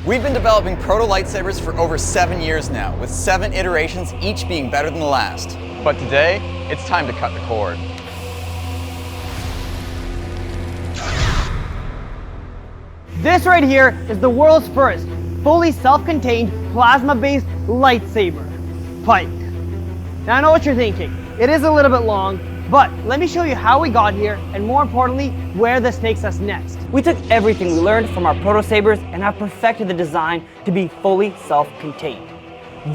We've been developing proto lightsabers for over 7 years now, with 7 iterations, each being better than the last. But today, it's time to cut the cord. This right here is the world's first fully self-contained plasma-based lightsaber, Pike. Now I know what you're thinking, it is a little bit long, but let me show you how we got here and more importantly, where this takes us next. We took everything we learned from our proto sabers and have perfected the design to be fully self-contained.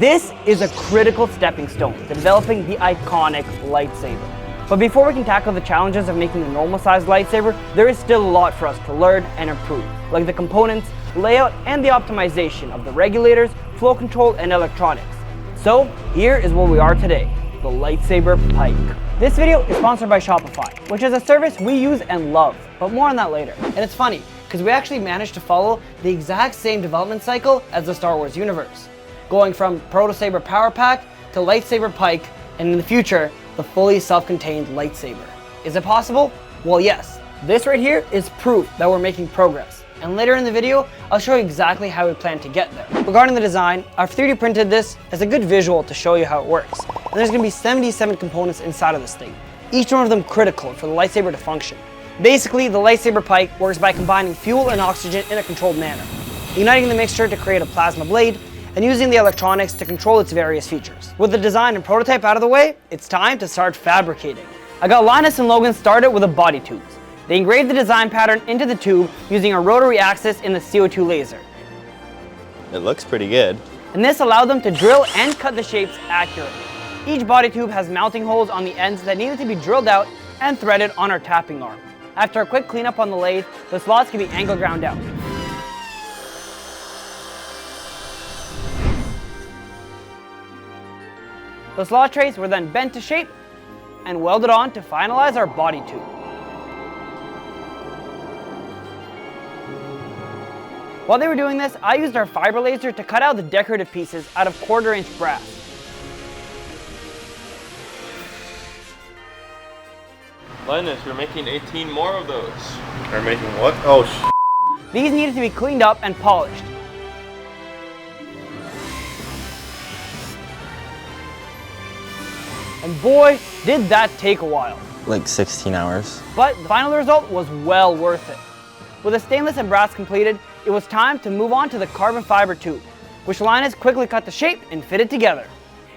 This is a critical stepping stone to developing the iconic lightsaber. But before we can tackle the challenges of making a normal sized lightsaber, there is still a lot for us to learn and improve, like the components, layout, and the optimization of the regulators, flow control, and electronics. So here is where we are today, the lightsaber Pike. This video is sponsored by Shopify, which is a service we use and love, but more on that later. And it's funny, because we actually managed to follow the exact same development cycle as the Star Wars universe, going from Proto Saber Power Pack to Lightsaber Pike, and in the future, the fully self-contained lightsaber. Is it possible? Well, yes. This right here is proof that we're making progress. And later in the video, I'll show you exactly how we plan to get there. Regarding the design, I've 3D printed this as a good visual to show you how it works. And there's gonna be 77 components inside of this thing, each one of them critical for the lightsaber to function. Basically, the lightsaber Pike works by combining fuel and oxygen in a controlled manner, uniting the mixture to create a plasma blade, and using the electronics to control its various features. With the design and prototype out of the way, it's time to start fabricating. I got Linus and Logan started with the body tubes. They engraved the design pattern into the tube using a rotary axis in the CO2 laser. It looks pretty good. And this allowed them to drill and cut the shapes accurately. Each body tube has mounting holes on the ends that needed to be drilled out and threaded on our tapping arm. After a quick cleanup on the lathe, the slots can be angle ground out. The slot trays were then bent to shape and welded on to finalize our body tube. While they were doing this, I used our fiber laser to cut out the decorative pieces out of 1/4-inch brass. Linus, we're making 18 more of those. We're making what? Oh, These needed to be cleaned up and polished. And boy, did that take a while. like 16 hours. But the final result was well worth it. With the stainless and brass completed, it was time to move on to the carbon fiber tube, which Linus quickly cut the shape and fitted together.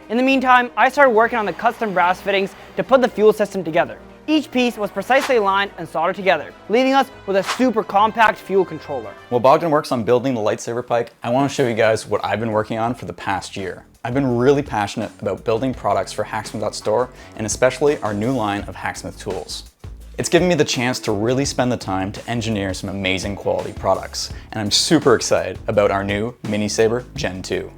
In the meantime, I started working on the custom brass fittings to put the fuel system together. Each piece was precisely aligned and soldered together, leaving us with a super compact fuel controller. While Bogdan works on building the lightsaber Pike, I want to show you guys what I've been working on for the past year. I've been really passionate about building products for Hacksmith.store and especially our new line of Hacksmith tools. It's given me the chance to really spend the time to engineer some amazing quality products, and I'm super excited about our new Mini Saber Gen 2.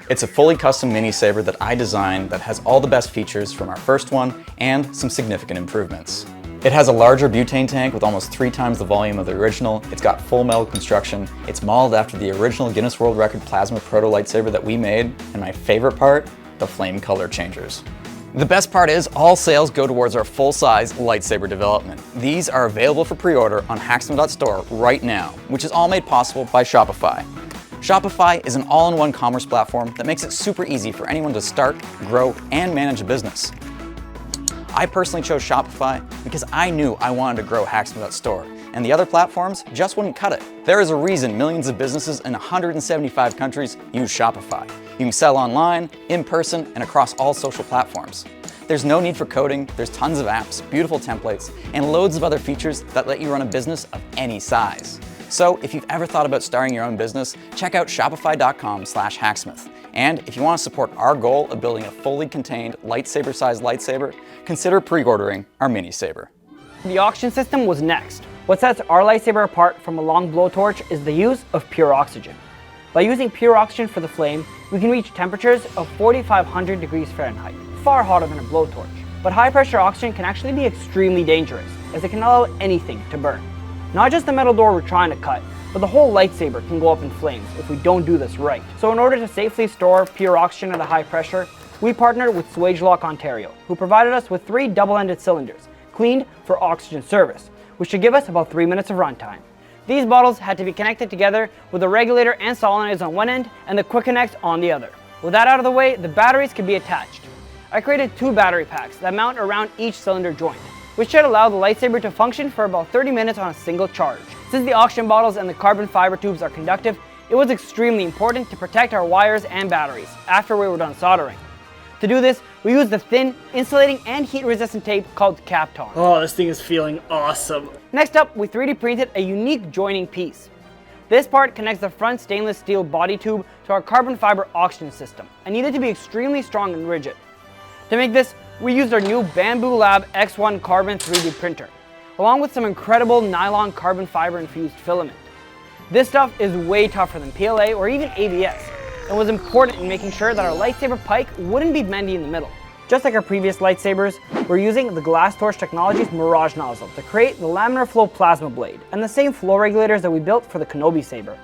It's a fully custom mini saber that I designed that has all the best features from our first one and some significant improvements. It has a larger butane tank with almost 3 times the volume of the original, it's got full metal construction, it's modeled after the original Guinness World Record plasma proto lightsaber that we made, and my favorite part, the flame color changers. The best part is all sales go towards our full-size lightsaber development. These are available for pre-order on Hacksmith.store right now, which is all made possible by Shopify. Shopify is an all-in-one commerce platform that makes it super easy for anyone to start, grow, and manage a business. I personally chose Shopify because I knew I wanted to grow Hacksmith.store, and the other platforms just wouldn't cut it. There is a reason millions of businesses in 175 countries use Shopify. You can sell online, in person, and across all social platforms. There's no need for coding, there's tons of apps, beautiful templates, and loads of other features that let you run a business of any size. So if you've ever thought about starting your own business, check out shopify.com/hacksmith. And if you want to support our goal of building a fully contained lightsaber-sized lightsaber, consider pre-ordering our mini saber. The oxygen system was next. What sets our lightsaber apart from a long blowtorch is the use of pure oxygen. By using pure oxygen for the flame, we can reach temperatures of 4,500 degrees Fahrenheit, far hotter than a blowtorch. But high pressure oxygen can actually be extremely dangerous, as it can allow anything to burn. Not just the metal door we're trying to cut, but the whole lightsaber can go up in flames if we don't do this right. So in order to safely store pure oxygen at a high pressure, we partnered with Swagelok Ontario, who provided us with 3 double-ended cylinders, cleaned for oxygen service, which should give us about 3 minutes of runtime. These bottles had to be connected together with the regulator and solenoids on one end and the quick connect on the other. With that out of the way, the batteries could be attached. I created 2 battery packs that mount around each cylinder joint, which should allow the lightsaber to function for about 30 minutes on a single charge. Since the oxygen bottles and the carbon fiber tubes are conductive, it was extremely important to protect our wires and batteries after we were done soldering. To do this, we used the thin, insulating and heat-resistant tape called Kapton. Oh, this thing is feeling awesome. Next up, we 3D printed a unique joining piece. This part connects the front stainless steel body tube to our carbon fiber oxygen system and needed to be extremely strong and rigid. To make this, we used our new Bamboo Lab X1 Carbon 3D printer, along with some incredible nylon carbon fiber infused filament. This stuff is way tougher than PLA or even ABS, and was important in making sure that our lightsaber pike wouldn't be bendy in the middle. Just like our previous lightsabers, we're using the Glass Torch Technologies Mirage nozzle to create the laminar flow plasma blade, and the same flow regulators that we built for the Kenobi saber.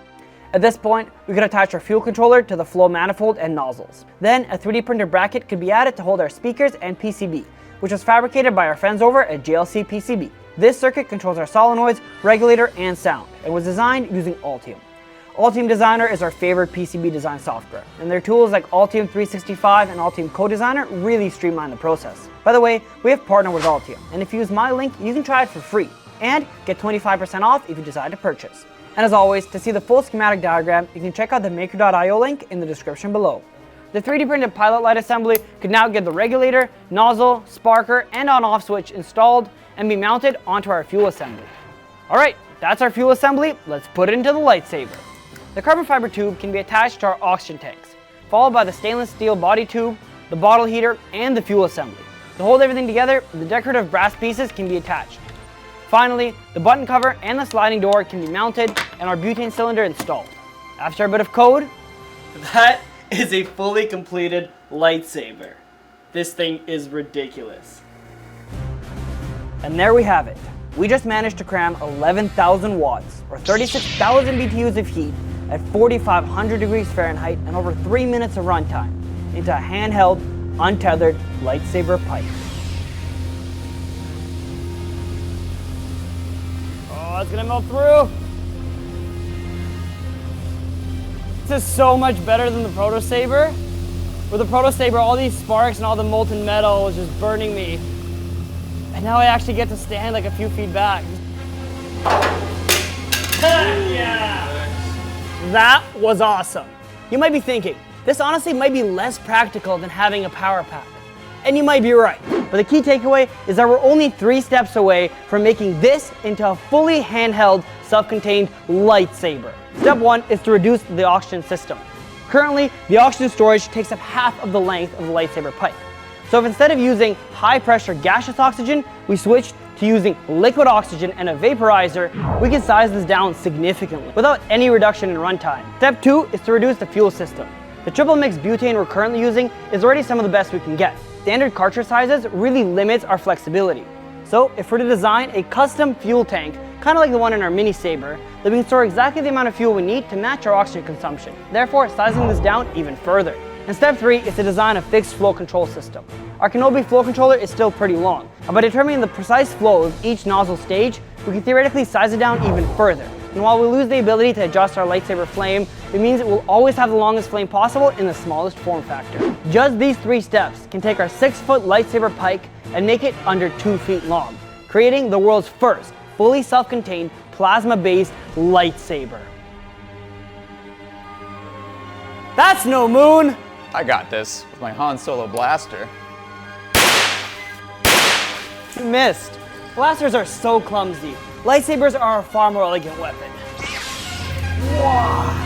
At this point, we could attach our fuel controller to the flow manifold and nozzles. Then a 3D printer bracket could be added to hold our speakers and PCB, which was fabricated by our friends over at JLC PCB. This circuit controls our solenoids, regulator, and sound, and was designed using Altium. Altium Designer is our favorite PCB design software, and their tools like Altium 365 and Altium Co-Designer really streamline the process. By the way, we have partnered with Altium, and if you use my link, you can try it for free, and get 25% off if you decide to purchase. And as always, to see the full schematic diagram, you can check out the maker.io link in the description below. The 3D printed pilot light assembly could now get the regulator, nozzle, sparker, and on-off switch installed and be mounted onto our fuel assembly. Alright, that's our fuel assembly, let's put it into the lightsaber. The carbon fiber tube can be attached to our oxygen tanks, followed by the stainless steel body tube, the bottle heater, and the fuel assembly. To hold everything together, the decorative brass pieces can be attached. Finally, the button cover and the sliding door can be mounted and our butane cylinder installed. After a bit of code, That is a fully completed lightsaber. This thing is ridiculous. and there we have it. We just managed to cram 11,000 watts, or 36,000 BTUs of heat at 4,500 degrees Fahrenheit and over 3 minutes of runtime into a handheld, untethered lightsaber pike. Oh, it's gonna melt through. This is so much better than the Proto Saber. With the Proto Saber, all these sparks and all the molten metal was just burning me. And now I actually get to stand like a few feet back. Yeah! That was awesome. You might be thinking, this honestly might be less practical than having a power pack. And you might be right. But the key takeaway is that we're only 3 steps away from making this into a fully handheld, self-contained lightsaber. Step 1 is to reduce the oxygen system. Currently, the oxygen storage takes up half of the length of the lightsaber pike. So if instead of using high-pressure gaseous oxygen, we switched to using liquid oxygen and a vaporizer, we can size this down significantly without any reduction in runtime. Step 2 is to reduce the fuel system. The triple mix butane we're currently using is already some of the best we can get. Standard cartridge sizes really limits our flexibility. So if we're to design a custom fuel tank, kind of like the one in our mini Saber, then we can store exactly the amount of fuel we need to match our oxygen consumption, therefore sizing this down even further. And step 3 is to design a fixed flow control system. Our Kenobi flow controller is still pretty long, and by determining the precise flow of each nozzle stage, we can theoretically size it down even further. And while we lose the ability to adjust our lightsaber flame, it means it will always have the longest flame possible in the smallest form factor. Just these 3 steps can take our 6-foot lightsaber pike and make it under 2 feet long, creating the world's first fully self-contained plasma-based lightsaber. That's no moon! I got this with my Han Solo blaster. You missed. Blasters are so clumsy. Lightsabers are a far more elegant weapon. Wow.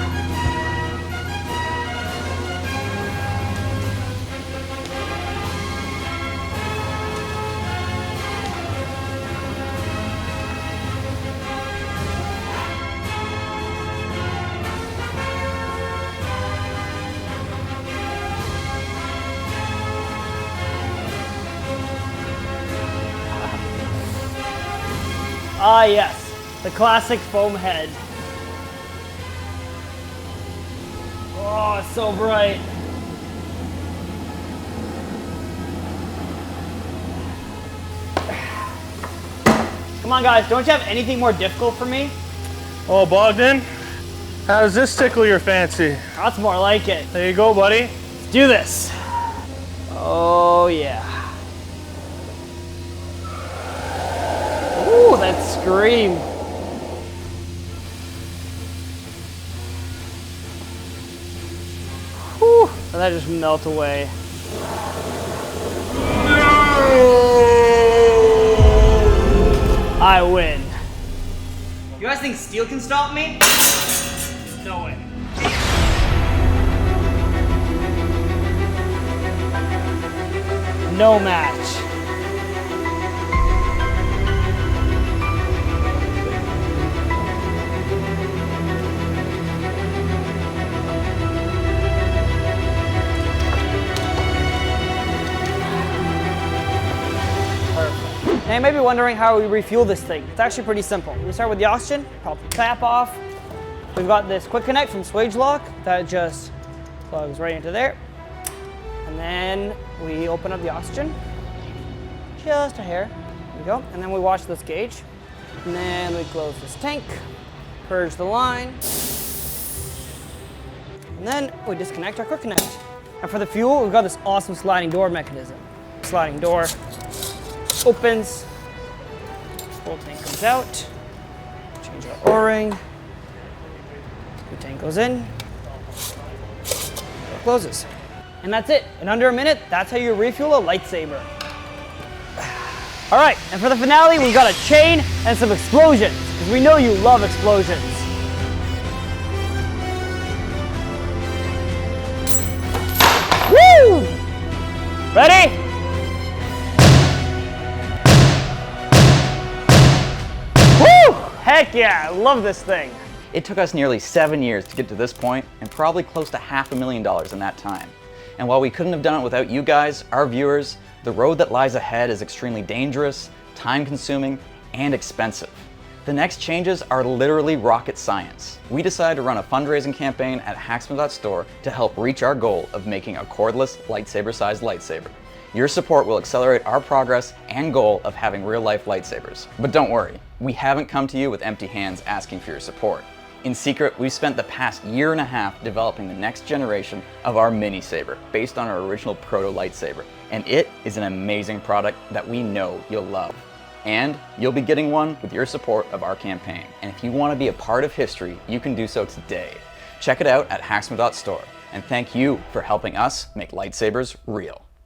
Ah yes, the classic foam head. Oh, it's so bright. Come on guys, don't you have anything more difficult for me? Oh, Bogdan, how does this tickle your fancy? That's more like it. There you go, buddy. Let's do this. Oh yeah. Ooh, that scream. Whew, and that just melt away. I win. You guys think steel can stop me? No way. No match. Now you may be wondering how we refuel this thing. It's actually pretty simple. We start with the oxygen, pop the tap off. We've got this quick connect from Swage Lock that just plugs right into there. And then we open up the oxygen, just a hair. There we go. And then we watch this gauge. And then we close this tank, purge the line. And then we disconnect our quick connect. And for the fuel, we've got this awesome sliding door mechanism. Sliding door opens, full tank comes out, change our O-ring, new tank goes in, door closes. And that's it. In under a minute, that's how you refuel a lightsaber. All right, and for the finale, we've got a chain and some explosions, because we know you love explosions. Woo! Ready? Woo! Heck yeah, I love this thing. It took us nearly 7 years to get to this point, and probably close to $500,000 in that time. And while we couldn't have done it without you guys, our viewers, the road that lies ahead is extremely dangerous, time-consuming, and expensive. The next changes are literally rocket science. We decided to run a fundraising campaign at Hacksmith.store to help reach our goal of making a cordless lightsaber-sized lightsaber. Your support will accelerate our progress and goal of having real-life lightsabers. But don't worry, we haven't come to you with empty hands asking for your support. In secret, we've spent the past year and a half developing the next generation of our mini saber based on our original proto lightsaber, and it is an amazing product that we know you'll love. And you'll be getting one with your support of our campaign. And if you want to be a part of history, you can do so today. Check it out at Hacksmith.store, and thank you for helping us make lightsabers real.